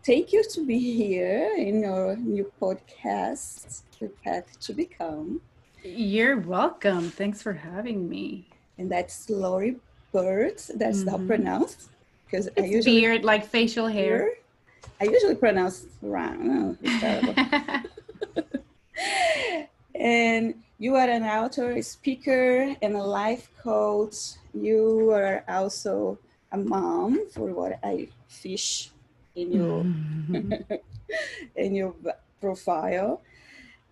thank you to be here in your new podcast, The Path to Become. You're welcome. Thanks for having me. And that's Lori Bird. That's how pronounced because I It's usually beard, like facial hair. hear. I usually pronounce wrong. Oh, it's terrible. And you are an author, a speaker, and a life coach. You are also a mom, for what I fish in your in your profile.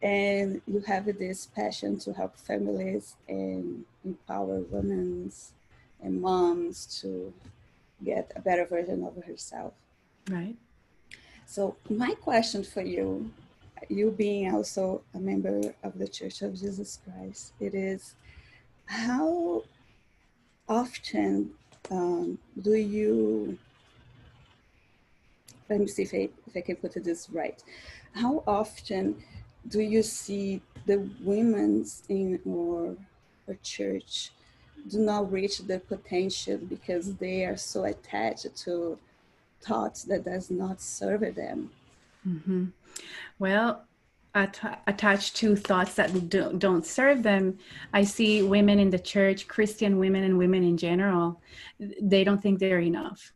And you have this passion to help families and empower women and moms to get a better version of herself. Right. So my question for you, you being also a member of the Church of Jesus Christ, it is how often do you, let me see if I can put this right. How often do you see the women's in our church do not reach their potential because they are so attached to thoughts that does not serve them? Well, attached to thoughts that don't serve them, I see women in the church, Christian women and women in general, they don't think they're enough.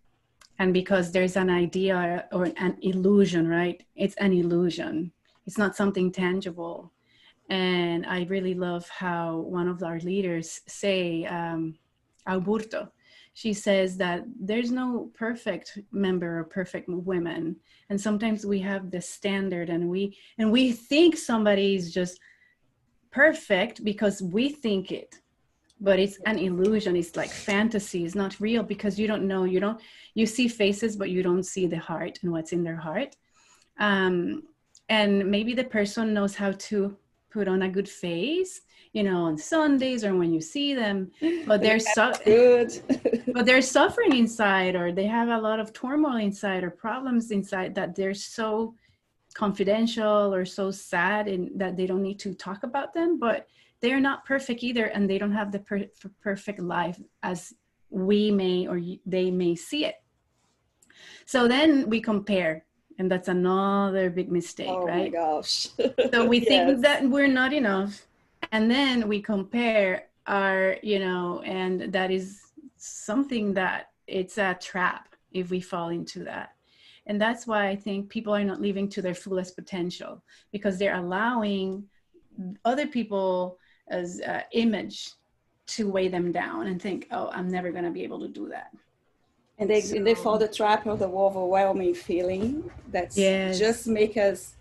And because there's an idea or an illusion, right? It's an illusion. It's not something tangible. And I really love how one of our leaders say, Alberto, she says that there's no perfect member or perfect women. And sometimes we have this standard and we think somebody is just perfect because we think it, but it's an illusion. It's like fantasy. It's not real because you don't know, you see faces, but you don't see the heart and what's in their heart. And maybe the person knows how to put on a good face, on Sundays or when you see them, but they're good. but they're suffering inside, or they have a lot of turmoil inside or problems inside that they're so confidential or so sad and that they don't need to talk about them, but they're not perfect either. And they don't have the perfect life as we may, or they may see it. So then we compare, and that's another big mistake, Oh right? my gosh. So we think Yes. that we're not enough, and then we compare our, and that is something that it's a trap if we fall into that. And that's why I think people are not living to their fullest potential, because they're allowing other people as image to weigh them down and think, oh, I'm never going to be able to do that. And they fall the trap of the overwhelming feeling that's Yes. just make us